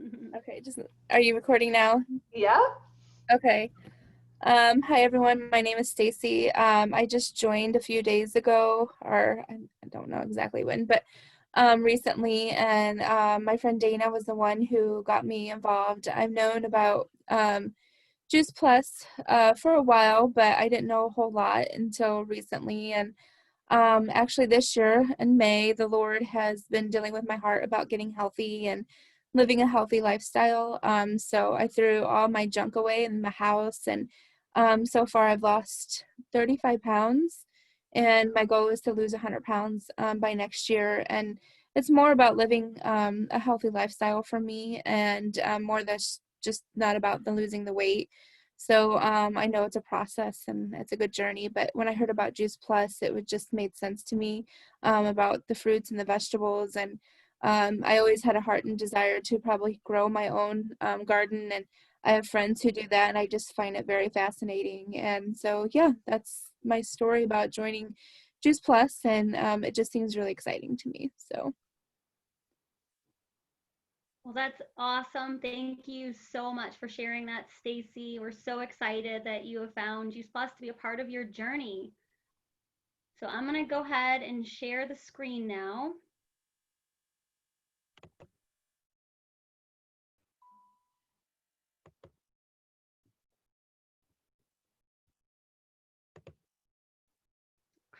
Okay, are you recording now? Yeah. Okay. Hi everyone, my name is Stacy. I just joined a few days ago, or I don't know exactly when, but recently, and my friend Dana was the one who got me involved. I've known about Juice Plus for a while, but I didn't know a whole lot until recently. And actually, this year in May, the Lord has been dealing with my heart about getting healthy and living a healthy lifestyle. So I threw all my junk away in the house, and so far I've lost 35 pounds, and my goal is to lose 100 pounds by next year. And it's more about living a healthy lifestyle for me, and more that's just not about the losing the weight. So I know it's a process and it's a good journey, but when I heard about Juice Plus, it would just made sense to me about the fruits and the vegetables. And I always had a heart and desire to probably grow my own garden. And I have friends who do that, and I just find it very fascinating. And so, yeah, that's my story about joining Juice Plus, and it just seems really exciting to me. So. Well, that's awesome. Thank you so much for sharing that, Stacy. We're so excited that you have found Juice Plus to be a part of your journey. So I'm going to go ahead and share the screen now.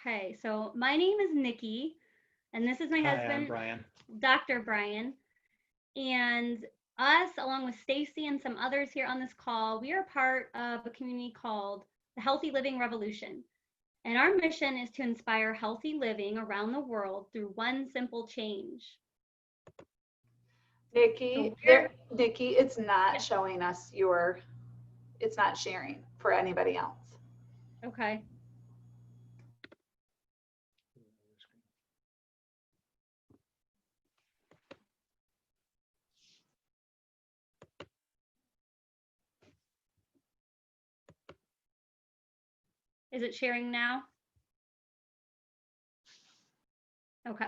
Okay, so my name is Nikki, and this is my husband, I'm Brian. Dr. Brian. And us, along with Stacy and some others here on this call, we are part of a community called the Healthy Living Revolution. And our mission is to inspire healthy living around the world through one simple change. Nikki, Nikki, it's not showing us it's not sharing for anybody else. Okay. Is it sharing now? Okay.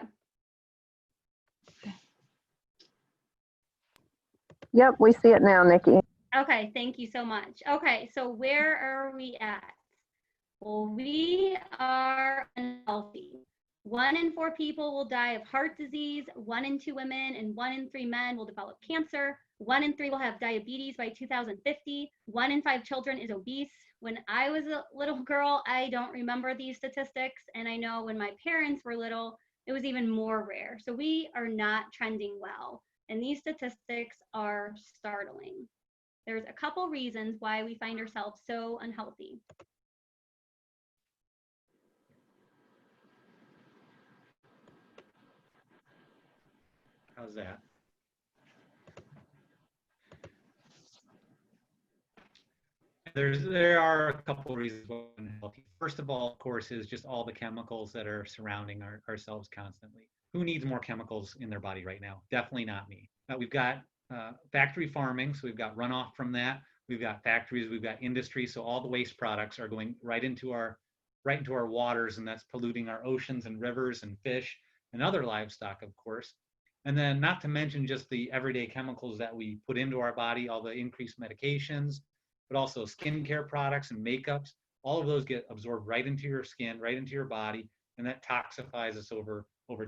Yep, we see it now, Nikki. Okay, thank you so much. Okay, so where are we at? Well, we are unhealthy. 1 in 4 people will die of heart disease, 1 in 2 women and 1 in 3 men will develop cancer, 1 in 3 will have diabetes by 2050, 1 in 5 children is obese. When I was a little girl, I don't remember these statistics, and I know when my parents were little, it was even more rare. So we are not trending well, and these statistics are startling. There's a couple reasons why we find ourselves so unhealthy. How's that? There are a couple of reasons why we're unhealthy. First of all, of course, is just all the chemicals that are surrounding ourselves constantly. Who needs more chemicals in their body right now? Definitely not me. We've got factory farming, so we've got runoff from that. We've got factories, we've got industry, so all the waste products are going right into our waters, and that's polluting our oceans and rivers and fish and other livestock, of course. And then not to mention just the everyday chemicals that we put into our body, all the increased medications, but also skincare products and makeups. All of those get absorbed right into your skin, right into your body, and that toxifies us over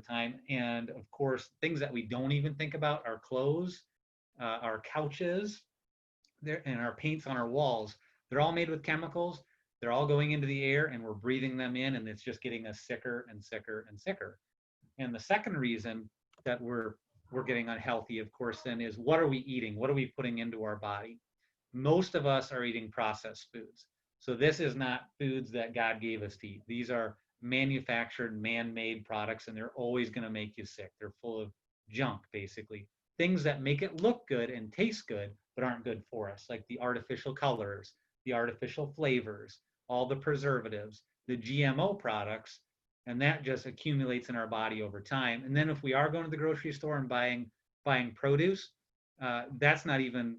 time. And of course, things that we don't even think about, our clothes, our couches, and our paints on our walls, they're all made with chemicals. They're all going into the air, and we're breathing them in, and it's just getting us sicker and sicker and sicker. And the second reason that we're getting unhealthy, of course, then is what are we eating? What are we putting into our body? Most of us are eating processed foods. So this is not foods that God gave us to eat. These are manufactured, man-made products, and they're always going to make you sick. They're full of junk, basically. Things that make it look good and taste good, but aren't good for us, like the artificial colors, the artificial flavors, all the preservatives, the GMO products, and that just accumulates in our body over time. And then if we are going to the grocery store and buying produce, that's not even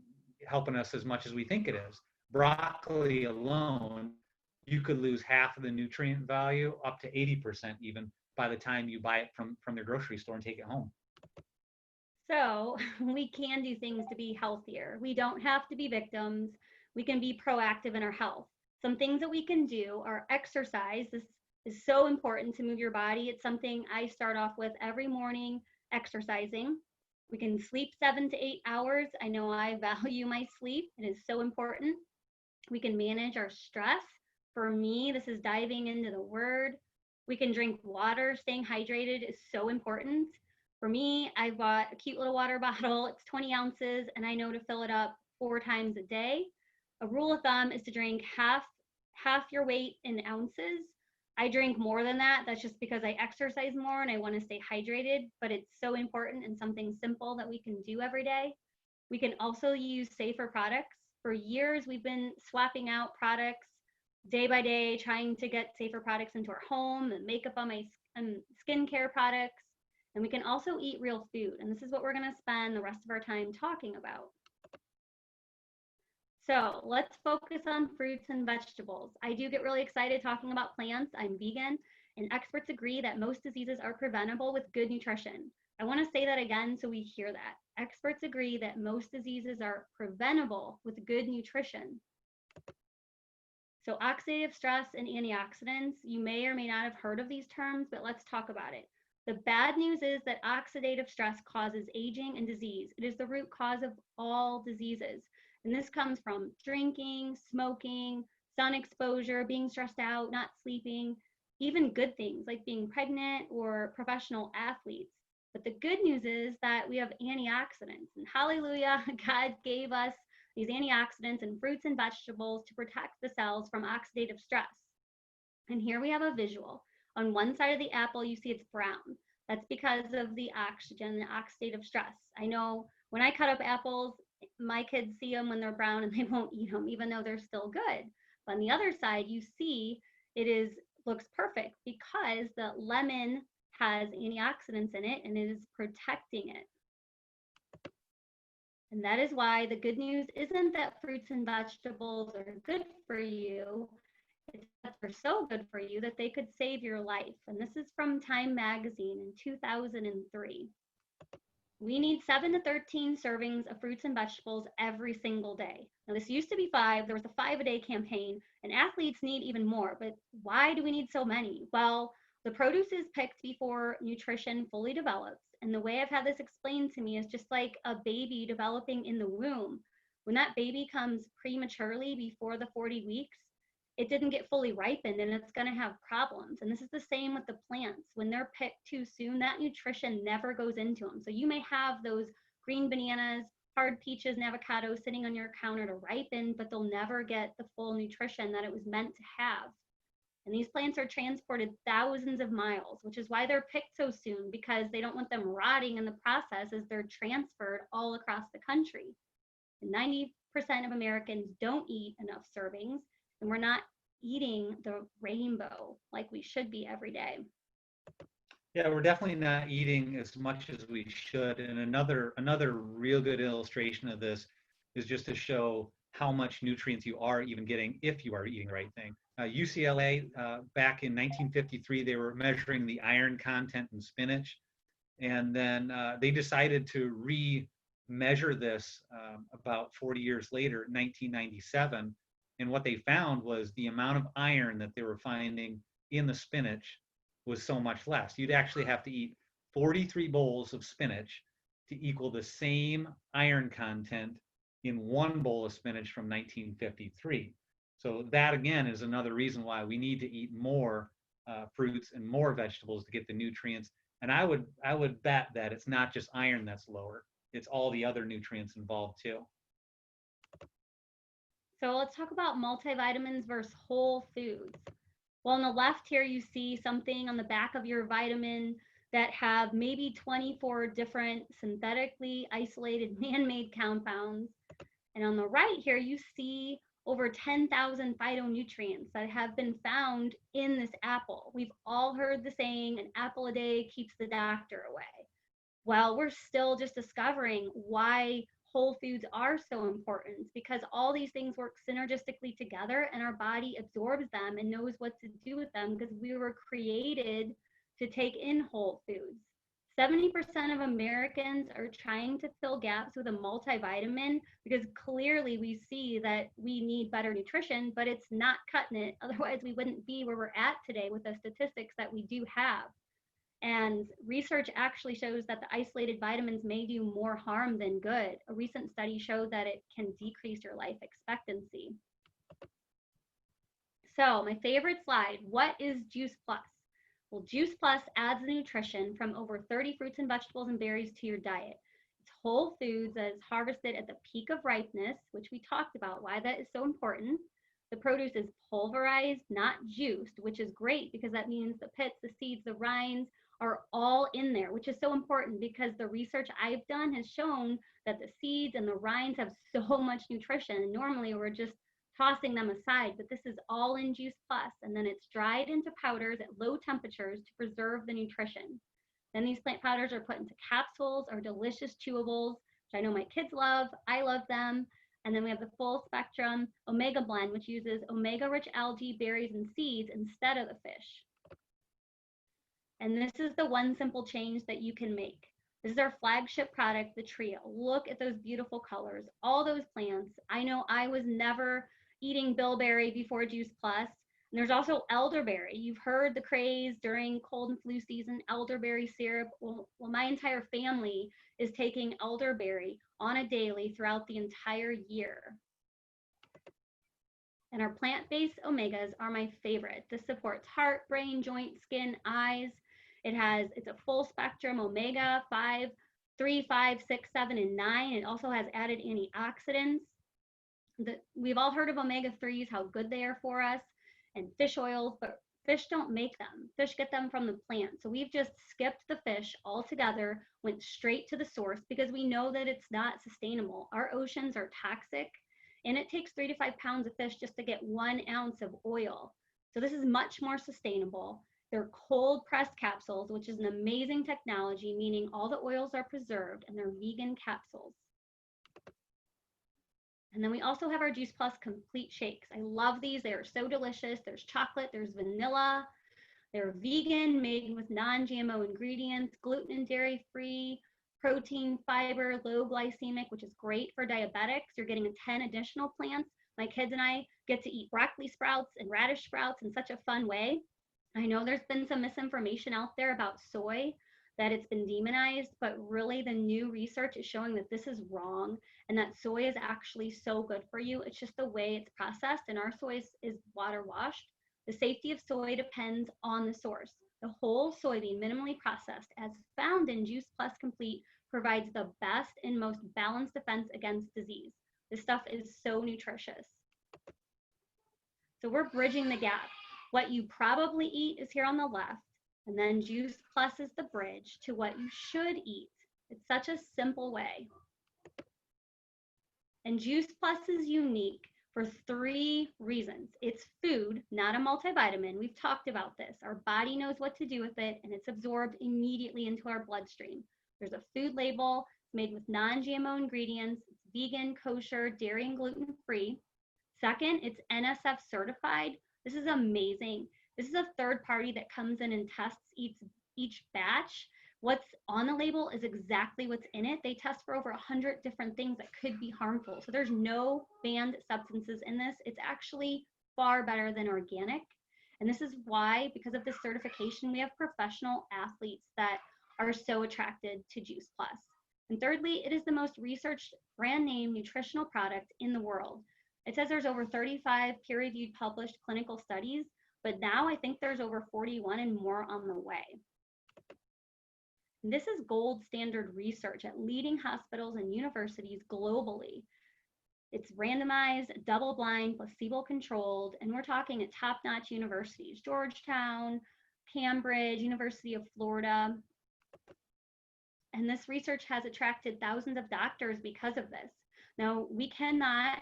helping us as much as we think it is. Broccoli alone, you could lose half of the nutrient value, up to 80% even, by the time you buy it from the grocery store and take it home. So we can do things to be healthier. We don't have to be victims. We can be proactive in our health. Some things that we can do are exercise. This is so important to move your body. It's something I start off with every morning, exercising. We can sleep 7 to 8 hours. I know I value my sleep. It is so important. We can manage our stress. For me, this is diving into the word. We can drink water. Staying hydrated is so important. For me, I bought a cute little water bottle. It's 20 ounces, and I know to fill it up 4 times a day. A rule of thumb is to drink half your weight in ounces. I drink more than that. That's just because I exercise more and I want to stay hydrated, but it's so important and something simple that we can do every day. We can also use safer products. For years, we've been swapping out products day by day, trying to get safer products into our home and makeup on my skincare products. And we can also eat real food. And this is what we're going to spend the rest of our time talking about. So let's focus on fruits and vegetables. I do get really excited talking about plants. I'm vegan, and experts agree that most diseases are preventable with good nutrition. I want to say that again so we hear that. Experts agree that most diseases are preventable with good nutrition. So oxidative stress and antioxidants, you may or may not have heard of these terms, but let's talk about it. The bad news is that oxidative stress causes aging and disease. It is the root cause of all diseases. And this comes from drinking, smoking, sun exposure, being stressed out, not sleeping, even good things like being pregnant or professional athletes. But the good news is that we have antioxidants. And hallelujah, God gave us these antioxidants in fruits and vegetables to protect the cells from oxidative stress. And here we have a visual. On one side of the apple, you see it's brown. That's because of the oxygen, the oxidative stress. I know when I cut up apples, my kids see them when they're brown and they won't eat them, even though they're still good. But on the other side, you see looks perfect because the lemon has antioxidants in it and it is protecting it. And that is why the good news isn't that fruits and vegetables are good for you. It's that they're so good for you that they could save your life. And this is from Time Magazine in 2003. We need 7 to 13 servings of fruits and vegetables every single day. Now, this used to be 5. There was a 5-a-day campaign, and athletes need even more. But why do we need so many? Well, the produce is picked before nutrition fully develops. And the way I've had this explained to me is just like a baby developing in the womb. When that baby comes prematurely before the 40 weeks, it didn't get fully ripened and it's going to have problems. And this is the same with the plants. When they're picked too soon, that nutrition never goes into them. So you may have those green bananas, hard peaches, and avocados sitting on your counter to ripen, but they'll never get the full nutrition that it was meant to have. And these plants are transported thousands of miles, which is why they're picked so soon, because they don't want them rotting in the process as they're transferred all across the country. And 90% of Americans don't eat enough servings, and we're not eating the rainbow like we should be every day. Yeah, we're definitely not eating as much as we should. And another real good illustration of this is just to show how much nutrients you are even getting if you are eating the right thing. UCLA, back in 1953, they were measuring the iron content in spinach. And then they decided to re-measure this about 40 years later, 1997. And what they found was the amount of iron that they were finding in the spinach was so much less. You'd actually have to eat 43 bowls of spinach to equal the same iron content in one bowl of spinach from 1953. So that again is another reason why we need to eat more fruits and more vegetables to get the nutrients. And I would bet that it's not just iron that's lower; it's all the other nutrients involved too. So let's talk about multivitamins versus whole foods. Well, on the left here, you see something on the back of your vitamin that have maybe 24 different synthetically isolated man-made compounds. And on the right here, you see over 10,000 phytonutrients that have been found in this apple. We've all heard the saying, an apple a day keeps the doctor away. Well, we're still just discovering why whole foods are so important, because all these things work synergistically together and our body absorbs them and knows what to do with them because we were created to take in whole foods. 70% of Americans are trying to fill gaps with a multivitamin because clearly we see that we need better nutrition, but it's not cutting it. Otherwise, we wouldn't be where we're at today with the statistics that we do have. And research actually shows that the isolated vitamins may do more harm than good. A recent study showed that it can decrease your life expectancy. So my favorite slide, what is Juice Plus? Well, Juice Plus adds the nutrition from over 30 fruits and vegetables and berries to your diet. It's whole foods that is harvested at the peak of ripeness, which we talked about, why that is so important. The produce is pulverized, not juiced, which is great because that means the pits, the seeds, the rinds are all in there, which is so important because the research I've done has shown that the seeds and the rinds have so much nutrition. And normally we're just tossing them aside, but this is all in Juice Plus, and then it's dried into powders at low temperatures to preserve the nutrition. Then these plant powders are put into capsules or delicious chewables, which I know my kids love. I love them. And then we have the full spectrum omega blend, which uses omega-rich algae, berries, and seeds instead of the fish. And this is the one simple change that you can make. This is our flagship product, the Trio. Look at those beautiful colors, all those plants. I know I was never eating bilberry before Juice Plus. And there's also elderberry. You've heard the craze during cold and flu season, elderberry syrup. Well, my entire family is taking elderberry on a daily throughout the entire year. And our plant-based omegas are my favorite. This supports heart, brain, joint, skin, eyes. It's a full spectrum omega 5, 3, 5, 6, 7, and 9. It also has added antioxidants. We've all heard of omega-3s, how good they are for us, and fish oils, but fish don't make them. Fish get them from the plant. So we've just skipped the fish altogether, went straight to the source because we know that it's not sustainable. Our oceans are toxic, and it takes 3 to 5 pounds of fish just to get 1 ounce of oil. So this is much more sustainable. They're cold pressed capsules, which is an amazing technology, meaning all the oils are preserved, and they're vegan capsules. And then we also have our Juice Plus complete shakes. I love these. They are so delicious. There's chocolate, there's vanilla. They're vegan, made with non-GMO ingredients, gluten and dairy free, protein, fiber, low glycemic, which is great for diabetics. You're getting 10 additional plants. My kids and I get to eat broccoli sprouts and radish sprouts in such a fun way. I know there's been some misinformation out there about soy, that it's been demonized, but really the new research is showing that this is wrong and that soy is actually so good for you. It's just the way it's processed, and our soy is water washed. The safety of soy depends on the source. The whole soybean, minimally processed, as found in Juice Plus Complete, provides the best and most balanced defense against disease. This stuff is so nutritious. So we're bridging the gap. What you probably eat is here on the left, and then Juice Plus is the bridge to what you should eat. It's such a simple way. And Juice Plus is unique for 3 reasons. It's food, not a multivitamin. We've talked about this. Our body knows what to do with it, and it's absorbed immediately into our bloodstream. There's a food label. It's made with non-GMO ingredients. It's vegan, kosher, dairy, and gluten-free. Second, it's NSF certified. This is amazing. This is a third party that comes in and tests each batch. What's on the label is exactly what's in it. They test for over 100 different things that could be harmful. So there's no banned substances in this. It's actually far better than organic. And this is why, because of this certification, we have professional athletes that are so attracted to Juice Plus. And thirdly, it is the most researched brand name nutritional product in the world. It says there's over 35 peer-reviewed published clinical studies, but now I think there's over 41 and more on the way. And this is gold standard research at leading hospitals and universities globally. It's randomized, double-blind, placebo-controlled, and we're talking at top-notch universities, Georgetown, Cambridge, University of Florida. And this research has attracted thousands of doctors because of this. Now, we cannot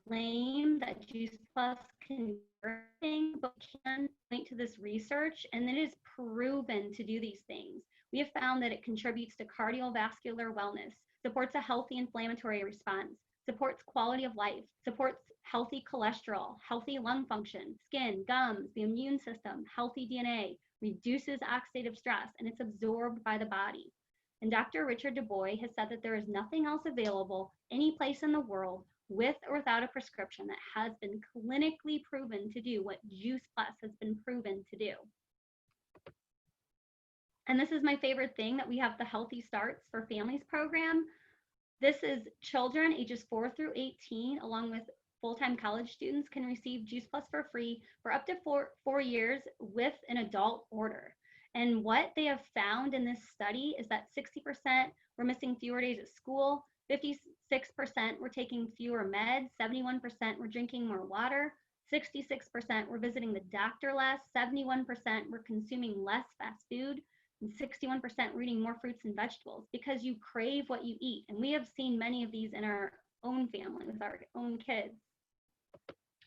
claim that Juice Plus can do everything, but we can point to this research, and it is proven to do these things. We have found that it contributes to cardiovascular wellness, supports a healthy inflammatory response, supports quality of life, supports healthy cholesterol, healthy lung function, skin, gums, the immune system, healthy DNA, reduces oxidative stress, and it's absorbed by the body. And Dr. Richard Du Bois has said that there is nothing else available any place in the world with or without a prescription that has been clinically proven to do what Juice Plus has been proven to do. And this is my favorite thing, that we have the Healthy Starts for Families program. This is children ages 4 through 18, along with full-time college students, can receive Juice Plus for free for up to four years with an adult order. And what they have found in this study is that 60% were missing fewer days at school, 56% were taking fewer meds, 71% were drinking more water, 66% were visiting the doctor less, 71% were consuming less fast food, and 61% were eating more fruits and vegetables, because you crave what you eat. And we have seen many of these in our own family with our own kids.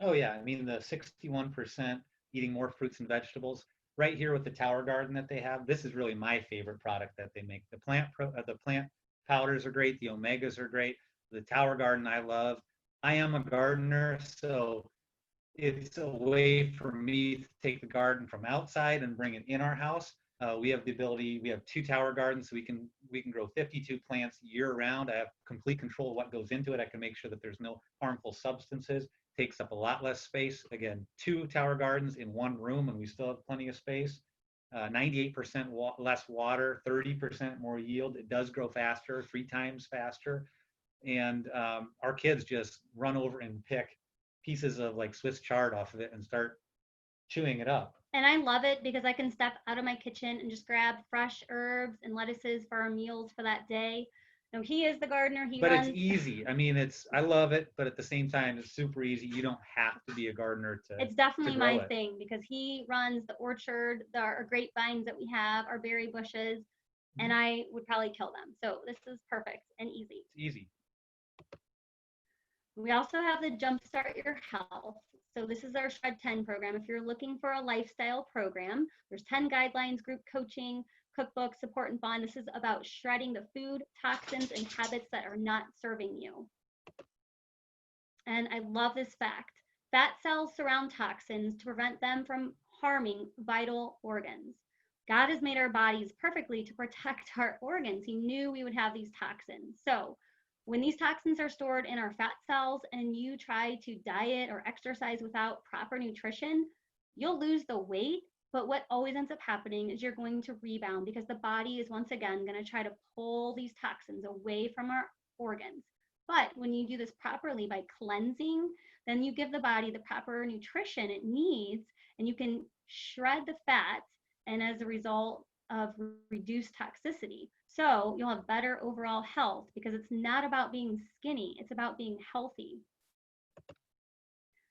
Oh yeah, I mean the 61% eating more fruits and vegetables. Right here with the Tower Garden that they have, this is really my favorite product that they make. The plant powders are great. The omegas are great. The Tower Garden I love. I am a gardener, so it's a way for me to take the garden from outside and bring it in our house. We have the ability. We have 2 tower gardens, so we can grow 52 plants year round. I have complete control of what goes into it. I can make sure that there's no harmful substances. Takes up a lot less space. Again, 2 tower gardens in 1 room, and we still have plenty of space. 98% less water, 30% more yield. It does grow faster, 3 times faster. And our kids just run over and pick pieces of like Swiss chard off of it and start chewing it up. And I love it because I can step out of my kitchen and just grab fresh herbs and lettuces for our meals for that day. No, he is the gardener. But it's easy. I mean, I love it, but at the same time, it's super easy. You don't have to be a gardener to. It's definitely my it. thing, because he runs the orchard, our grapevines that we have, our berry bushes, and I would probably kill them. So this is perfect and easy. It's easy. We also have the Jumpstart Your Health. So this is our Shred 10 program. If you're looking for a lifestyle program, there's 10 guidelines, group coaching, cookbook, support, and fun. This is about shredding the food, toxins, and habits that are not serving you. And I love this fact. Fat cells surround toxins to prevent them from harming vital organs. God has made our bodies perfectly to protect our organs. He knew we would have these toxins. So when these toxins are stored in our fat cells and you try to diet or exercise without proper nutrition, you'll lose the weight. But what always ends up happening is you're going to rebound, because the body is once again going to try to pull these toxins away from our organs. But when you do this properly by cleansing, then you give the body the proper nutrition it needs, and you can shred the fat, and as a result of reduced toxicity. So you'll have better overall health, because it's not about being skinny, it's about being healthy.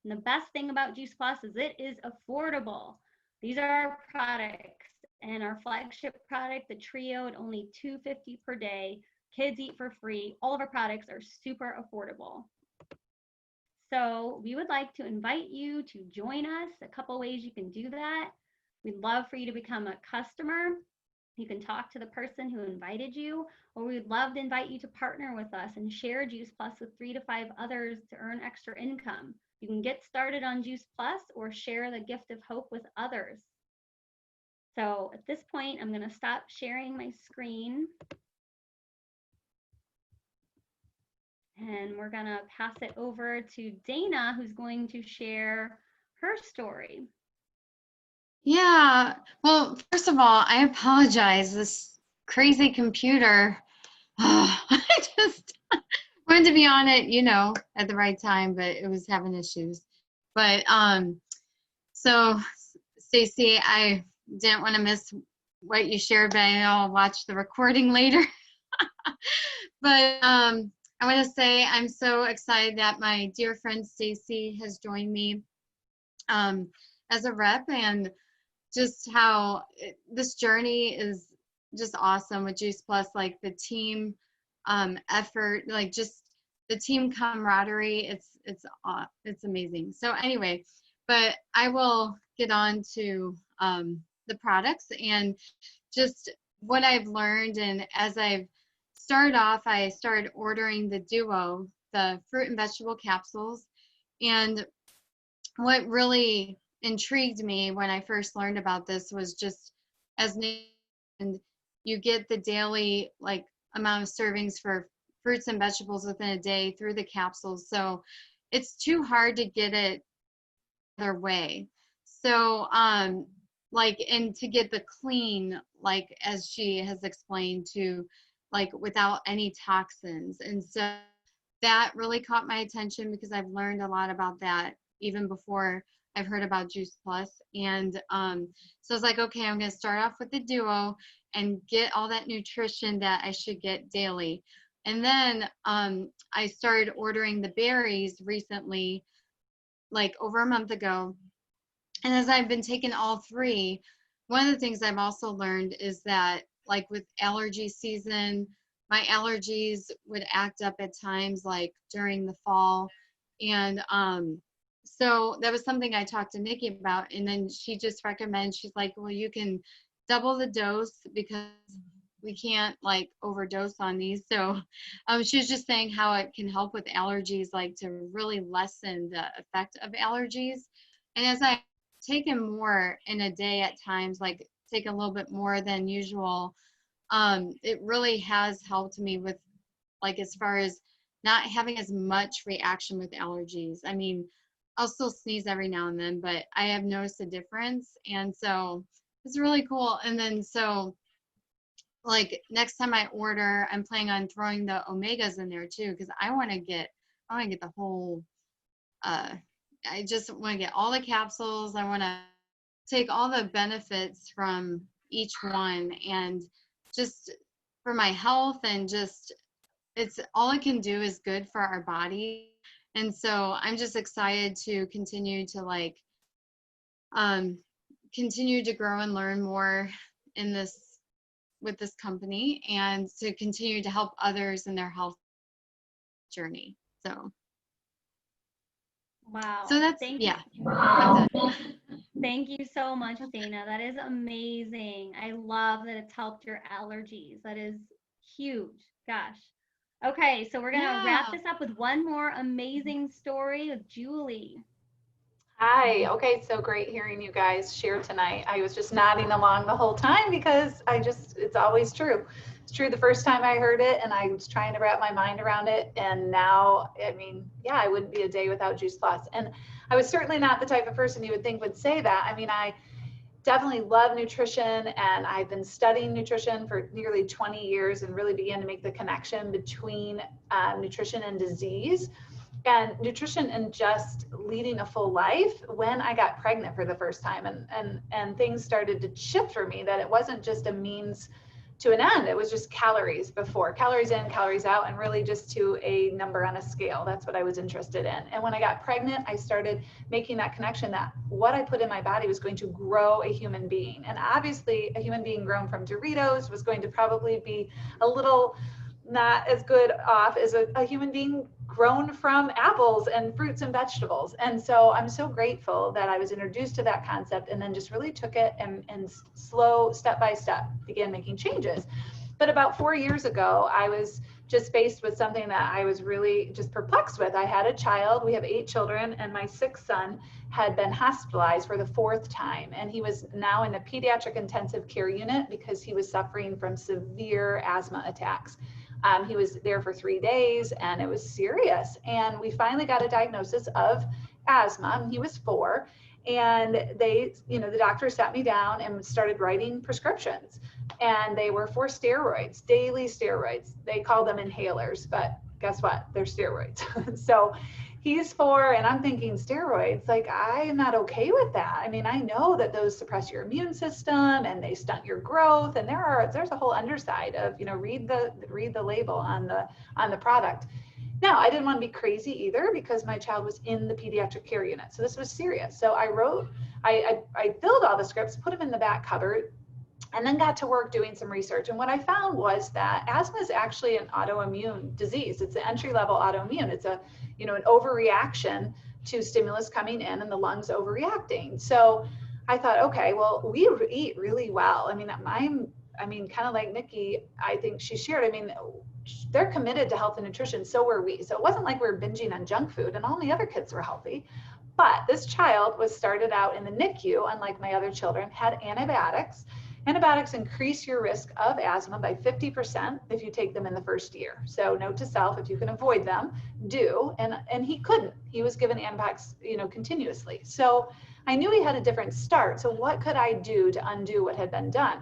And the best thing about Juice Plus is it is affordable. These are our products, and our flagship product, the Trio, at only $2.50 per day. Kids eat for free. All of our products are super affordable. So we would like to invite you to join us. A couple ways you can do that. We'd love for you to become a customer. You can talk to the person who invited you, or we'd love to invite you to partner with us and share Juice Plus with 3 to 5 others to earn extra income. You can get started on Juice Plus or share the gift of hope with others. So at this point, I'm going to stop sharing my screen. And we're going to pass it over to Dana, who's going to share her story. Yeah, well, first of all, I apologize. This crazy computer, I just wanted to be on it, at the right time, but it was having issues. But so Stacy, I didn't want to miss what you shared, but I'll watch the recording later. But I want to say I'm so excited that my dear friend Stacy has joined me as a rep, and just how this journey is just awesome with Juice Plus, like the team effort, like just the team camaraderie. It's amazing. So anyway, but I will get on to the products and just what I've learned. And as I've started off, I started ordering the Duo, the fruit and vegetable capsules. And what really intrigued me when I first learned about this was just as and you get the daily like amount of servings for fruits and vegetables within a day through the capsules. So it's too hard to get it other way. So like, and to get the clean, like as she has explained, to like without any toxins. And so that really caught my attention because I've learned a lot about that even before I've heard about Juice Plus. And so I was like, okay, I'm going to start off with the Duo and get all that nutrition that I should get daily. And then I started ordering the berries recently, like over a month ago. And as I've been taking all three, one of the things I've also learned is that, like with allergy season, my allergies would act up at times, like during the fall. And so that was something I talked to Nikki about. And then she just recommends, she's like, well, you can double the dose because we can't like overdose on these. So she was just saying how it can help with allergies, like to really lessen the effect of allergies. And as I taken more in a day at times, like take a little bit more than usual, it really has helped me with, like, as far as not having as much reaction with allergies. I mean, I'll still sneeze every now and then, but I have noticed a difference. And so it's really cool. And then so like next time I order, I'm planning on throwing the omegas in there too, because I want to get the whole I just want to get all the capsules. I want to take all the benefits from each one, and just for my health, and just it's all it can do is good for our body. And so I'm just excited to continue to like continue to grow and learn more in this with this company, and to continue to help others in their health journey. So Wow. that's Thank yeah. you. I'm done. Thank you so much, Dana. That is amazing. I love that it's helped your allergies. That is huge. Gosh. Okay, so we're gonna wrap Yeah. this up with one more amazing story with Julie. Hi. Okay, so great hearing you guys share tonight. I was just nodding along the whole time because it's always true. It's true the first time I heard it and I was trying to wrap my mind around it. And now, I mean, yeah, I wouldn't be a day without Juice Plus. And I was certainly not the type of person you would think would say that. I mean, I definitely love nutrition, and I've been studying nutrition for nearly 20 years and really began to make the connection between nutrition and disease, and nutrition and just leading a full life when I got pregnant for the first time. And things started to shift for me, that it wasn't just a means to an end. It was just calories before, calories in, calories out, and really just to a number on a scale. That's what I was interested in. And when I got pregnant, I started making that connection that what I put in my body was going to grow a human being. And obviously a human being grown from Doritos was going to probably be a little not as good off as a human being grown from apples and fruits and vegetables. And so I'm so grateful that I was introduced to that concept, and then just really took it and slow, step by step, began making changes. But about 4 years ago, I was just faced with something that I was really just perplexed with. I had a child, we have 8 children, and my 6th son had been hospitalized for the 4th time. And he was now in a pediatric intensive care unit because he was suffering from severe asthma attacks. He was there for 3 days and it was serious. And we finally got a diagnosis of asthma. He was 4. And they, the doctor sat me down and started writing prescriptions. And they were for steroids, daily steroids. They call them inhalers, but guess what? They're steroids. So he's 4 and I'm thinking steroids, like I am not okay with that. I mean, I know that those suppress your immune system and they stunt your growth, and there's a whole underside of, read the label on the product. Now, I didn't want to be crazy either because my child was in the pediatric care unit. So this was serious. So I filled all the scripts, put them in the back cupboard, and then got to work doing some research. And what I found was that asthma is actually an autoimmune disease. It's an entry-level autoimmune. It's an overreaction to stimulus coming in and the lungs overreacting. So I thought, okay, well, we eat really well. I mean, kind of like Nikki, I think she shared, they're committed to health and nutrition. So were we. So it wasn't like we were binging on junk food and all the other kids were healthy. But this child was started out in the NICU, unlike my other children, had antibiotics. Antibiotics increase your risk of asthma by 50% if you take them in the first year. So note to self, if you can avoid them, do. And he couldn't. He was given antibiotics, continuously. So I knew he had a different start. So what could I do to undo what had been done?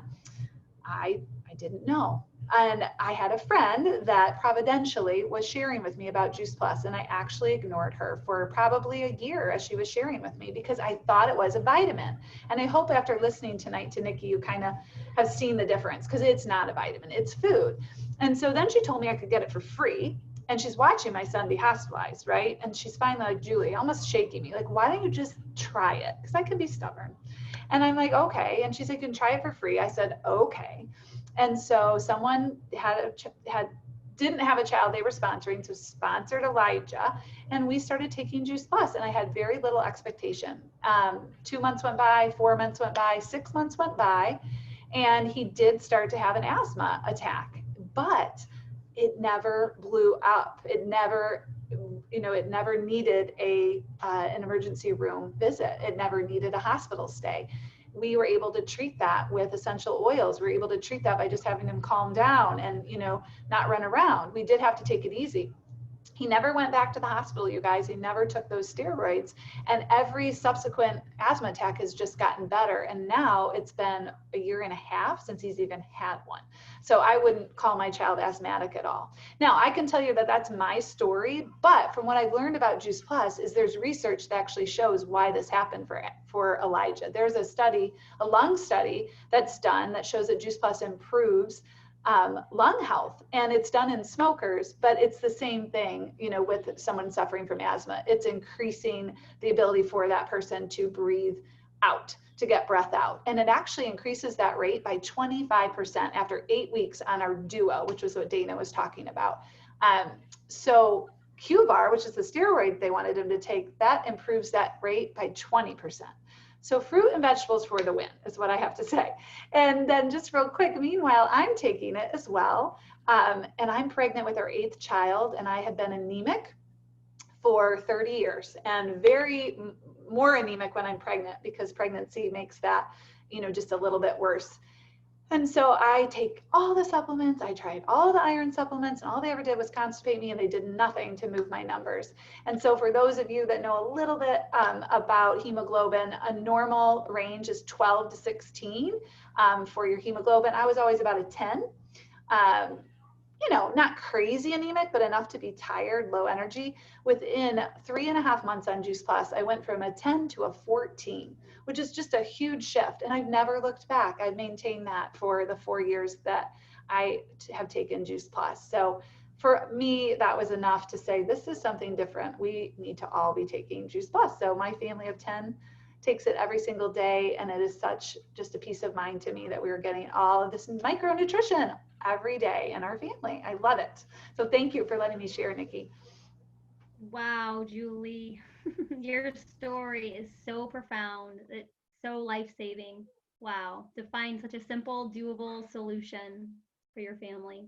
I didn't know. And I had a friend that providentially was sharing with me about Juice Plus, and I actually ignored her for probably a year as she was sharing with me because I thought it was a vitamin. And I hope after listening tonight to Nikki, you kind of have seen the difference, because it's not a vitamin, it's food. And so then she told me I could get it for free. And she's watching my son be hospitalized, right? And she's finally like, Julie, almost shaking me, like, why don't you just try it? Because I can be stubborn. And I'm like, okay. And she said, you can try it for free. I said, okay. And so someone didn't have a child they were sponsoring, so sponsored Elijah, and we started taking Juice Plus, and I had very little expectation. 2 months went by, 4 months went by, 6 months went by, and he did start to have an asthma attack, but it never blew up. It never needed an emergency room visit. It never needed a hospital stay. We were able to treat that with essential oils. We were able to treat that by just having him calm down and, not run around. We did have to take it easy. He never went back to the hospital, you guys. He never took those steroids. And every subsequent asthma attack has just gotten better. And now it's been a year and a half since he's even had one. So I wouldn't call my child asthmatic at all. Now, I can tell you that that's my story, but from what I've learned about Juice Plus is there's research that actually shows why this happened for Elijah. There's a study, a lung study that's done that shows that Juice Plus improves lung health, and it's done in smokers, but it's the same thing, with someone suffering from asthma. It's increasing the ability for that person to breathe out, to get breath out. And it actually increases that rate by 25% after 8 weeks on our duo, which was what Dana was talking about. So Q-Bar, which is the steroid they wanted him to take, that improves that rate by 20%. So fruit and vegetables for the win is what I have to say. And then just real quick, meanwhile, I'm taking it as well. And I'm pregnant with our 8th child, and I have been anemic for 30 years and more anemic when I'm pregnant, because pregnancy makes that, just a little bit worse. And so I take all the supplements. I tried all the iron supplements, and all they ever did was constipate me, and they did nothing to move my numbers. And so for those of you that know a little bit about hemoglobin, a normal range is 12 to 16 for your hemoglobin. I was always about a 10. Not crazy anemic, but enough to be tired, low energy. Within 3.5 months on Juice Plus, I went from a 10 to a 14, which is just a huge shift. And I've never looked back. I've maintained that for the 4 years that I have taken Juice Plus. So for me, that was enough to say, this is something different. We need to all be taking Juice Plus. So my family of 10 takes it every single day. And it is such just a peace of mind to me that we are getting all of this micronutrition every day in our family. I love it. So thank you for letting me share, Nikki. Wow, Julie, your story is so profound. It's so life-saving. Wow, to find such a simple, doable solution for your family.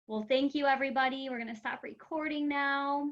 Well, thank you, everybody. We're going to stop recording now.